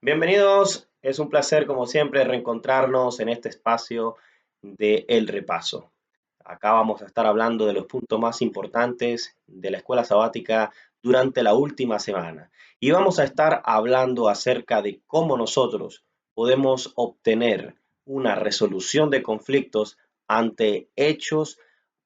Bienvenidos, es un placer como siempre reencontrarnos en este espacio de El Repaso. Acá vamos a estar hablando de los puntos más importantes de la escuela sabática durante la última semana. Y vamos a estar hablando acerca de cómo nosotros podemos obtener una resolución de conflictos ante hechos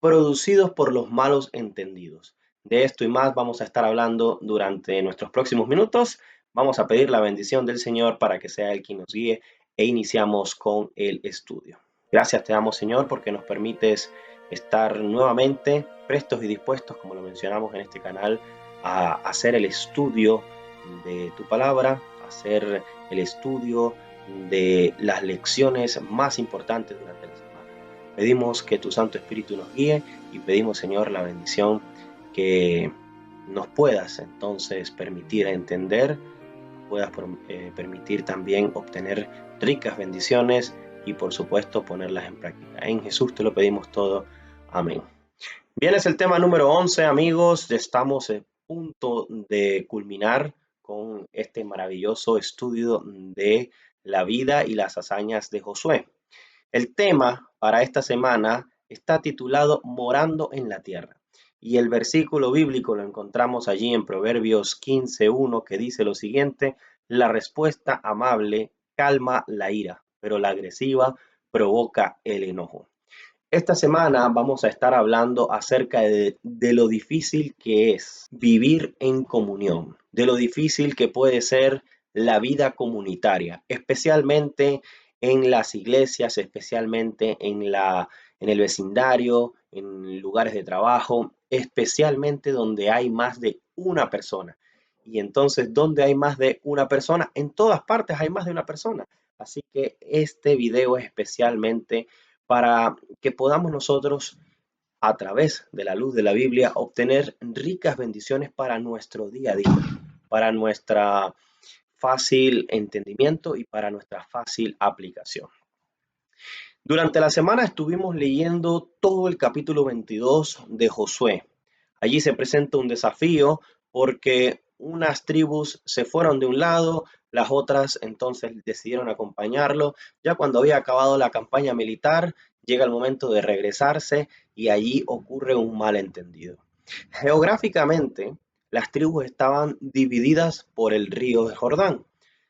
producidos por los malos entendidos. De esto y más vamos a estar hablando durante nuestros próximos minutos. Vamos a pedir la bendición del Señor para que sea Él quien nos guíe e iniciamos con el estudio. Gracias te damos, Señor, porque nos permites estar nuevamente prestos y dispuestos, como lo mencionamos en este canal, a hacer el estudio de tu palabra, a hacer el estudio de las lecciones más importantes durante la semana. Pedimos que tu Santo Espíritu nos guíe y pedimos, Señor, la bendición que nos puedas entonces permitir entender, puedas permitir también obtener ricas bendiciones y por supuesto ponerlas en práctica. En Jesús te lo pedimos todo. Amén. Bien, es el tema número 11, amigos. Estamos a punto de culminar con este maravilloso estudio de la vida y las hazañas de Josué. El tema para esta semana está titulado Morando en la tierra. Y el versículo bíblico lo encontramos allí en Proverbios 15:1 que dice lo siguiente: la respuesta amable calma la ira, pero la agresiva provoca el enojo. Esta semana vamos a estar hablando acerca de lo difícil que es vivir en comunión, de lo difícil que puede ser la vida comunitaria, especialmente en las iglesias, especialmente en el vecindario, en lugares de trabajo, especialmente donde hay más de una persona. Y entonces, ¿dónde hay más de una persona? En todas partes hay más de una persona. Así que este video es especialmente para que podamos nosotros, a través de la luz de la Biblia, obtener ricas bendiciones para nuestro día a día, para nuestra fácil entendimiento y para nuestra fácil aplicación. Durante la semana estuvimos leyendo todo el capítulo 22 de Josué. Allí se presenta un desafío porque unas tribus se fueron de un lado, las otras entonces decidieron acompañarlo. Ya cuando había acabado la campaña militar, llega el momento de regresarse y allí ocurre un malentendido. Geográficamente, las tribus estaban divididas por el río de Jordán.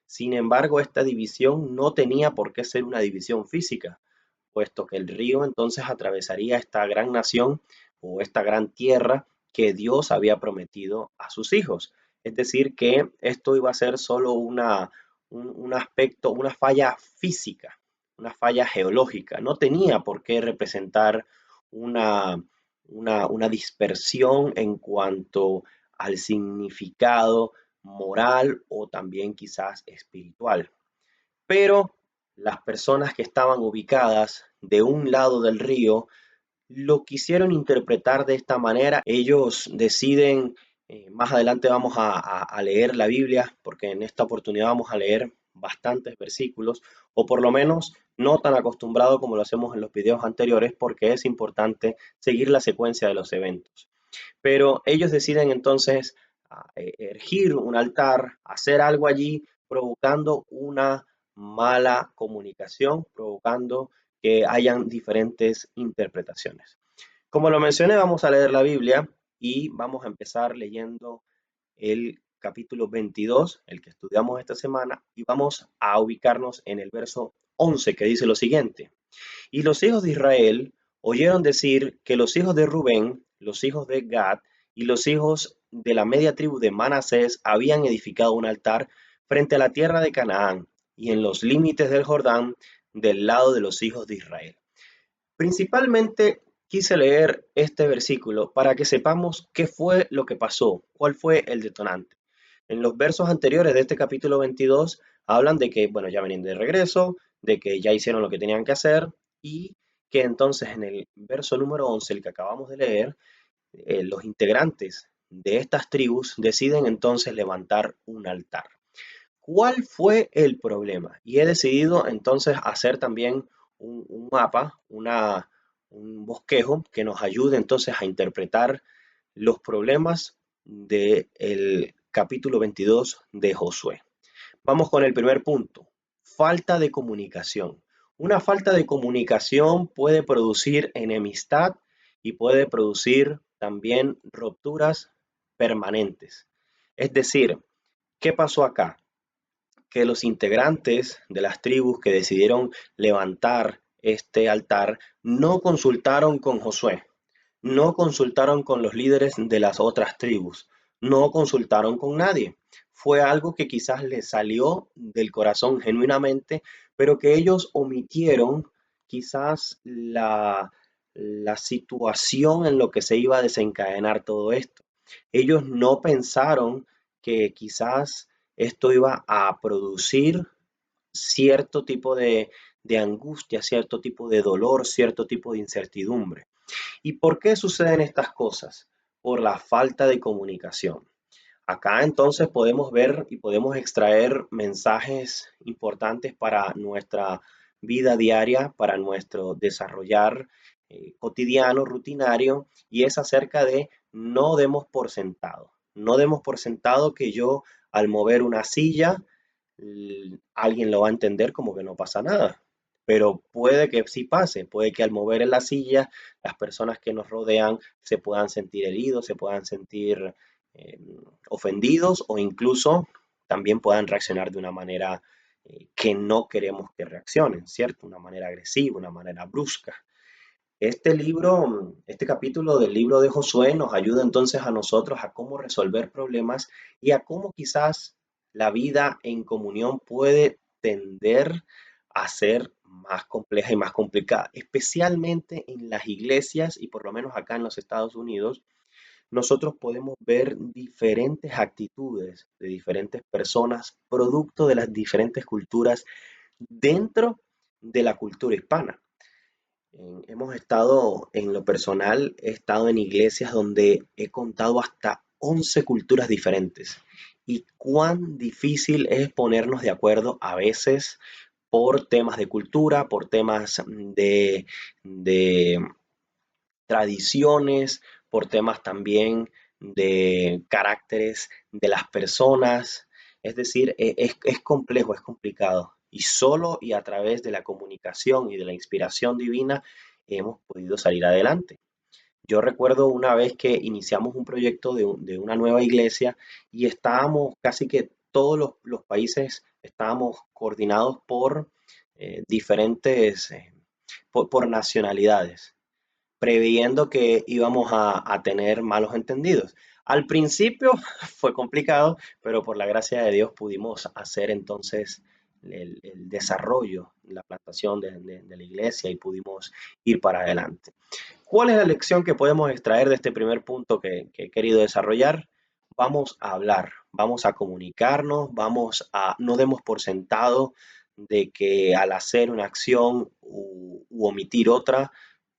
Sin embargo, esta división no tenía por qué ser una división física, puesto que el río entonces atravesaría esta gran nación o esta gran tierra que Dios había prometido a sus hijos. Es decir, que esto iba a ser solo un aspecto, una falla física, una falla geológica. No tenía por qué representar una, una dispersión en cuanto al significado moral o también quizás espiritual. Pero las personas que estaban ubicadas de un lado del río lo quisieron interpretar de esta manera. Ellos deciden, más adelante vamos a leer la Biblia, porque en esta oportunidad vamos a leer bastantes versículos, o por lo menos no tan acostumbrado como lo hacemos en los videos anteriores, porque es importante seguir la secuencia de los eventos. Pero ellos deciden entonces erigir un altar, hacer algo allí, provocando una mala comunicación, provocando que hayan diferentes interpretaciones. Como lo mencioné, vamos a leer la Biblia y vamos a empezar leyendo el capítulo 22, el que estudiamos esta semana, y vamos a ubicarnos en el verso 11 que dice lo siguiente: y los hijos de Israel oyeron decir que los hijos de Rubén, los hijos de Gad y los hijos de la media tribu de Manasés habían edificado un altar frente a la tierra de Canaán y en los límites del Jordán del lado de los hijos de Israel. Principalmente quise leer este versículo para que sepamos qué fue lo que pasó, cuál fue el detonante. En los versos anteriores de este capítulo 22 hablan de que, bueno, ya venían de regreso, de que ya hicieron lo que tenían que hacer y que entonces en el verso número 11, el que acabamos de leer, los integrantes de estas tribus deciden entonces levantar un altar. ¿Cuál fue el problema? Y he decidido entonces hacer también un mapa, un bosquejo que nos ayude entonces a interpretar los problemas del capítulo 22 de Josué. Vamos con el primer punto, falta de comunicación. Una falta de comunicación puede producir enemistad y puede producir también rupturas permanentes. Es decir, ¿qué pasó acá? Que los integrantes de las tribus que decidieron levantar este altar no consultaron con Josué, no consultaron con los líderes de las otras tribus, no consultaron con nadie. Fue algo que quizás les salió del corazón genuinamente, pero que ellos omitieron quizás la situación en lo que se iba a desencadenar todo esto. Ellos no pensaron que quizás esto iba a producir cierto tipo de angustia, cierto tipo de dolor, cierto tipo de incertidumbre. ¿Y por qué suceden estas cosas? Por la falta de comunicación. Acá entonces podemos ver y podemos extraer mensajes importantes para nuestra vida diaria, para nuestro desarrollar cotidiano, rutinario, y es acerca de no demos por sentado. No demos por sentado que yo al mover una silla, alguien lo va a entender como que no pasa nada. Pero puede que sí pase, puede que al mover en la silla las personas que nos rodean se puedan sentir heridos, se puedan sentir eh, ofendidos o incluso también puedan reaccionar de una manera que no queremos que reaccionen, ¿cierto? Una manera agresiva, una manera brusca. Este libro, este capítulo del libro de Josué nos ayuda entonces a nosotros a cómo resolver problemas y a cómo quizás la vida en comunión puede tender a ser más compleja y más complicada, especialmente en las iglesias y por lo menos acá en los Estados Unidos, nosotros podemos ver diferentes actitudes de diferentes personas, producto de las diferentes culturas dentro de la cultura hispana. Hemos estado, en lo personal, he estado en iglesias donde he contado hasta 11 culturas diferentes. Y cuán difícil es ponernos de acuerdo a veces por temas de cultura, por temas de tradiciones, por temas también de caracteres de las personas. Es decir, es complejo, es complicado. Y solo y a través de la comunicación y de la inspiración divina hemos podido salir adelante. Yo recuerdo una vez que iniciamos un proyecto de una nueva iglesia y estábamos casi que todos los países estábamos coordinados por diferentes, por nacionalidades previendo que íbamos a tener malos entendidos. Al principio fue complicado, pero por la gracia de Dios pudimos hacer entonces el desarrollo, la plantación de la iglesia y pudimos ir para adelante. ¿Cuál es la lección que podemos extraer de este primer punto que he querido desarrollar? Vamos a hablar, vamos a comunicarnos, no demos por sentado de que al hacer una acción u omitir otra,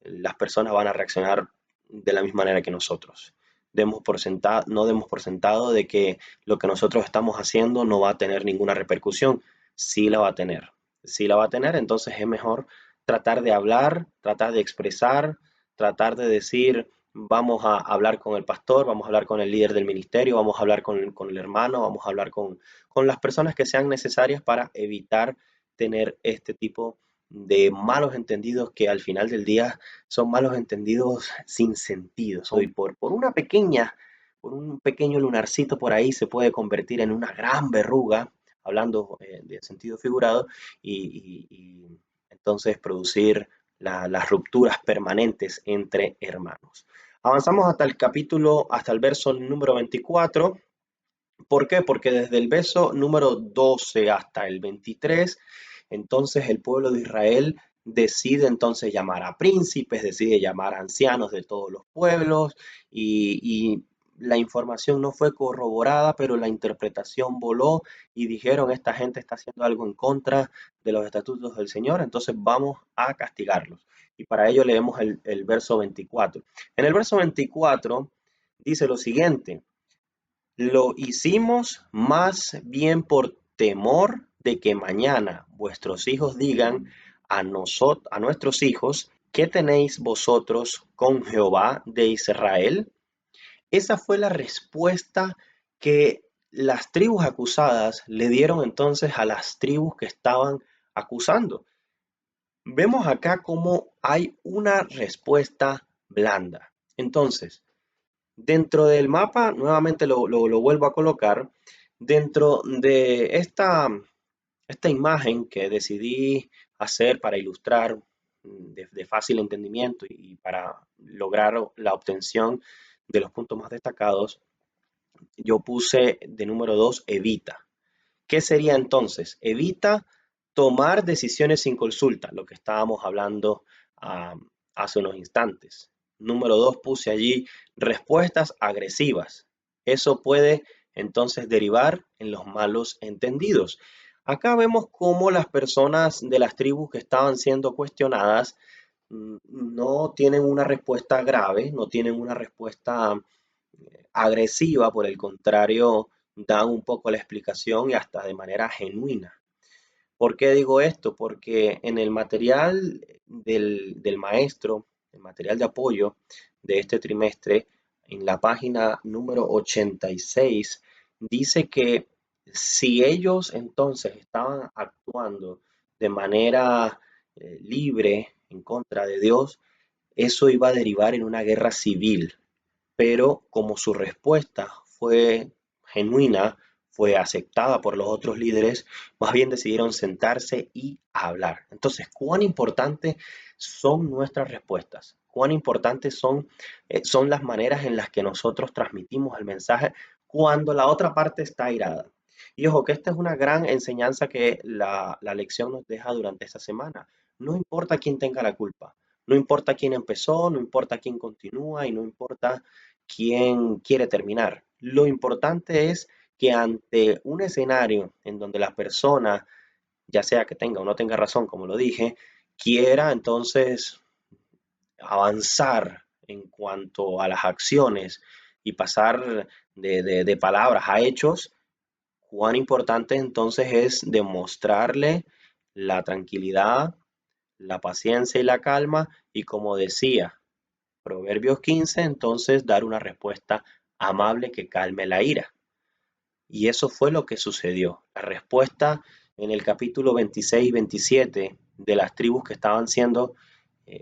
las personas van a reaccionar de la misma manera que nosotros. No demos por sentado de que lo que nosotros estamos haciendo no va a tener ninguna repercusión. Sí la va a tener. Sí la va a tener, entonces es mejor tratar de hablar, tratar de expresar, tratar de decir, vamos a hablar con el pastor, vamos a hablar con el líder del ministerio, vamos a hablar con el hermano, vamos a hablar con las personas que sean necesarias para evitar tener este tipo de malos entendidos que al final del día son malos entendidos sin sentido. Y por una pequeña, por un pequeño lunarcito por ahí se puede convertir en una gran verruga, hablando de sentido figurado, y entonces producir las rupturas permanentes entre hermanos. Avanzamos hasta el capítulo, hasta el verso número 24. ¿Por qué? Porque desde el verso número 12 hasta el 23, entonces el pueblo de Israel decide entonces llamar a príncipes, decide llamar a ancianos de todos los pueblos y la información no fue corroborada, pero la interpretación voló y dijeron, esta gente está haciendo algo en contra de los estatutos del Señor, entonces vamos a castigarlos. Y para ello leemos el verso 24. En el verso 24 dice lo siguiente. Lo hicimos más bien por temor de que mañana vuestros hijos digan a nuestros hijos, ¿qué tenéis vosotros con Jehová de Israel? Esa fue la respuesta que las tribus acusadas le dieron entonces a las tribus que estaban acusando. Vemos acá cómo hay una respuesta blanda. Entonces, dentro del mapa, nuevamente lo vuelvo a colocar, dentro de esta imagen que decidí hacer para ilustrar de fácil entendimiento y para lograr la obtención de los puntos más destacados, yo puse de número 2 evita. ¿Qué sería entonces? Evita tomar decisiones sin consulta, lo que estábamos hablando hace unos instantes. Número 2 puse allí respuestas agresivas. Eso puede entonces derivar en los malos entendidos. Acá vemos cómo las personas de las tribus que estaban siendo cuestionadas no tienen una respuesta grave, no tienen una respuesta agresiva, por el contrario, dan un poco la explicación y hasta de manera genuina. ¿Por qué digo esto? Porque en el material del maestro, el material de apoyo de este trimestre, en la página número 86, dice que si ellos entonces estaban actuando de manera libre en contra de Dios, eso iba a derivar en una guerra civil, pero como su respuesta fue genuina, fue aceptada por los otros líderes, más bien decidieron sentarse y hablar. Entonces, ¿cuán importantes son nuestras respuestas? ¿Cuán importantes son las maneras en las que nosotros transmitimos el mensaje cuando la otra parte está airada? Y ojo, que esta es una gran enseñanza que la lección nos deja durante esta semana. No importa quién tenga la culpa, no importa quién empezó, no importa quién continúa y no importa quién quiere terminar. Lo importante es que ante un escenario en donde la persona, ya sea que tenga o no tenga razón, como lo dije, quiera entonces avanzar en cuanto a las acciones y pasar de palabras a hechos, cuán importante entonces es demostrarle la tranquilidad, la paciencia y la calma y, como decía Proverbios 15, entonces dar una respuesta amable que calme la ira. Y eso fue lo que sucedió. La respuesta en el capítulo 26 y 27 de las tribus que estaban siendo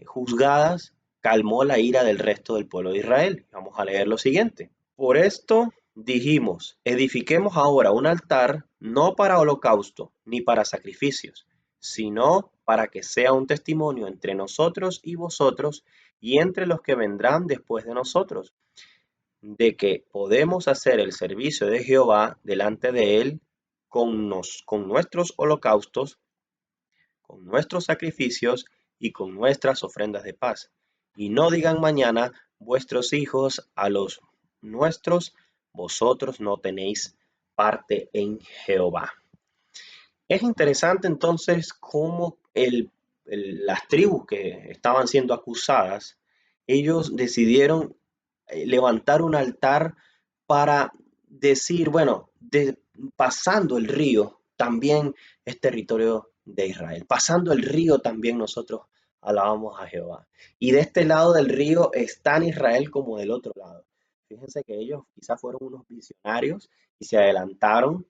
juzgadas calmó la ira del resto del pueblo de Israel. Vamos a leer lo siguiente. Por esto dijimos, edifiquemos ahora un altar no para holocausto ni para sacrificios, sino para que sea un testimonio entre nosotros y vosotros y entre los que vendrán después de nosotros, de que podemos hacer el servicio de Jehová delante de él con nuestros holocaustos, con nuestros sacrificios y con nuestras ofrendas de paz. Y no digan mañana vuestros hijos a los nuestros, vosotros no tenéis parte en Jehová. Es interesante entonces cómo las tribus que estaban siendo acusadas, ellos decidieron levantar un altar para decir, bueno, pasando el río también es territorio de Israel. Pasando el río también nosotros alabamos a Jehová. Y de este lado del río está en Israel como del otro lado. Fíjense que ellos quizás fueron unos visionarios y se adelantaron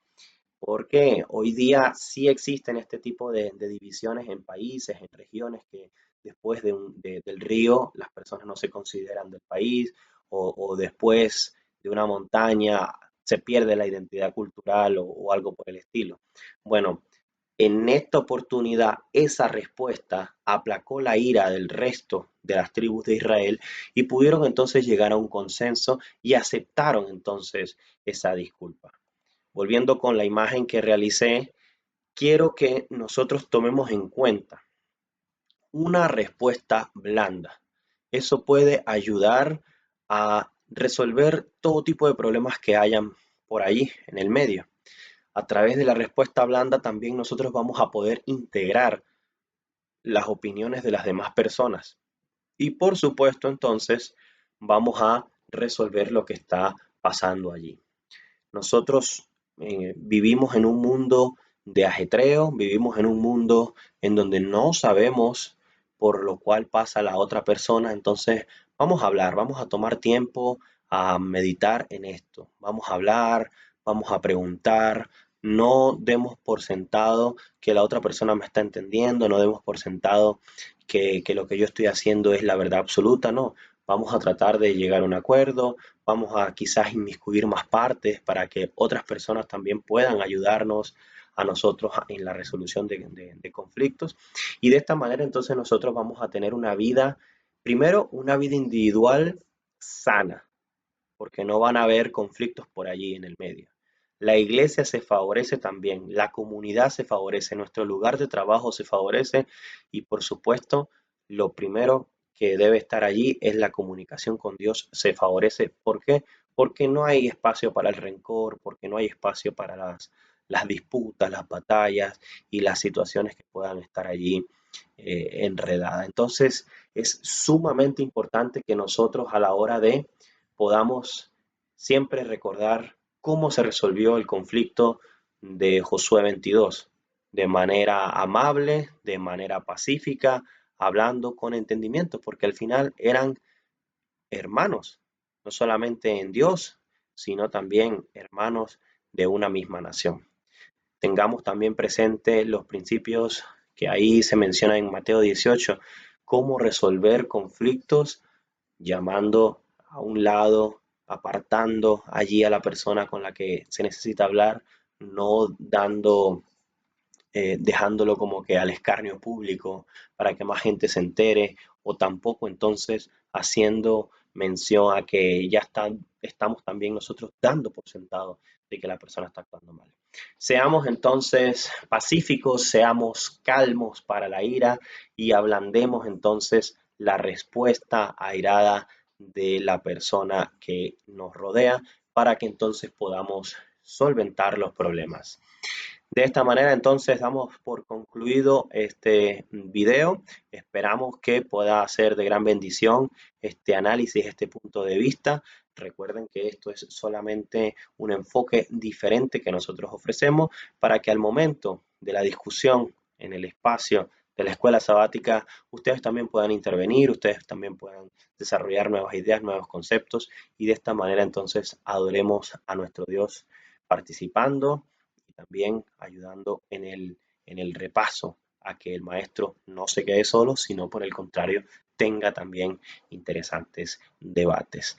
porque hoy día sí existen este tipo de divisiones en países, en regiones que después del río las personas no se consideran del país o después de una montaña se pierde la identidad cultural o algo por el estilo. Bueno, en esta oportunidad esa respuesta aplacó la ira del resto de las tribus de Israel y pudieron entonces llegar a un consenso y aceptaron entonces esa disculpa. Volviendo con la imagen que realicé, quiero que nosotros tomemos en cuenta una respuesta blanda. Eso puede ayudar a resolver todo tipo de problemas que hayan por ahí en el medio. A través de la respuesta blanda también nosotros vamos a poder integrar las opiniones de las demás personas. Y por supuesto, entonces vamos a resolver lo que está pasando allí. Nosotros vivimos en un mundo de ajetreo, vivimos en un mundo en donde no sabemos por lo cual pasa la otra persona, entonces vamos a hablar, vamos a tomar tiempo a meditar en esto, vamos a hablar, vamos a preguntar, no demos por sentado que la otra persona me está entendiendo, no demos por sentado que lo que yo estoy haciendo es la verdad absoluta, no. Vamos a tratar de llegar a un acuerdo, vamos a quizás inmiscuir más partes para que otras personas también puedan ayudarnos a nosotros en la resolución de conflictos. Y de esta manera entonces nosotros vamos a tener una vida, primero, una vida individual sana, porque no van a haber conflictos por allí en el medio. La iglesia se favorece también, la comunidad se favorece, nuestro lugar de trabajo se favorece y por supuesto lo primero que debe estar allí es la comunicación con Dios se favorece. ¿Por qué? Porque no hay espacio para el rencor, porque no hay espacio para las disputas, las batallas y las situaciones que puedan estar allí enredadas. Entonces es sumamente importante que nosotros a la hora de podamos siempre recordar cómo se resolvió el conflicto de Josué 22, de manera amable, de manera pacífica, hablando con entendimiento, porque al final eran hermanos, no solamente en Dios, sino también hermanos de una misma nación. Tengamos también presente los principios que ahí se menciona en Mateo 18, cómo resolver conflictos llamando a un lado, apartando allí a la persona con la que se necesita hablar, no dando, dejándolo como que al escarnio público para que más gente se entere, o tampoco entonces haciendo mención a que estamos también nosotros dando por sentado de que la persona está actuando mal. Seamos entonces pacíficos, seamos calmos para la ira y ablandemos entonces la respuesta airada de la persona que nos rodea para que entonces podamos solventar los problemas. De esta manera entonces damos por concluido este video. Esperamos que pueda ser de gran bendición este análisis, este punto de vista. Recuerden que esto es solamente un enfoque diferente que nosotros ofrecemos para que al momento de la discusión en el espacio de la escuela sabática, ustedes también puedan intervenir, ustedes también puedan desarrollar nuevas ideas, nuevos conceptos y de esta manera entonces adoremos a nuestro Dios participando y también ayudando en el repaso a que el maestro no se quede solo, sino por el contrario, tenga también interesantes debates.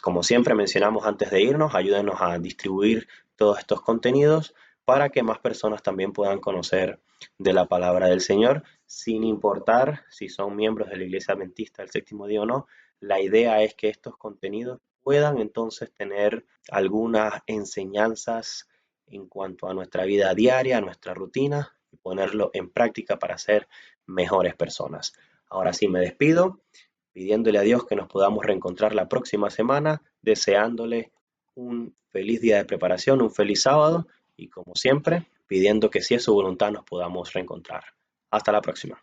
Como siempre mencionamos antes de irnos, ayúdenos a distribuir todos estos contenidos para que más personas también puedan conocer de la palabra del Señor, sin importar si son miembros de la Iglesia Adventista del Séptimo Día o no. La idea es que estos contenidos puedan entonces tener algunas enseñanzas en cuanto a nuestra vida diaria, a nuestra rutina y ponerlo en práctica para ser mejores personas. Ahora sí me despido, pidiéndole a Dios que nos podamos reencontrar la próxima semana, deseándole un feliz día de preparación, un feliz sábado y como siempre, pidiendo que si es su voluntad nos podamos reencontrar. Hasta la próxima.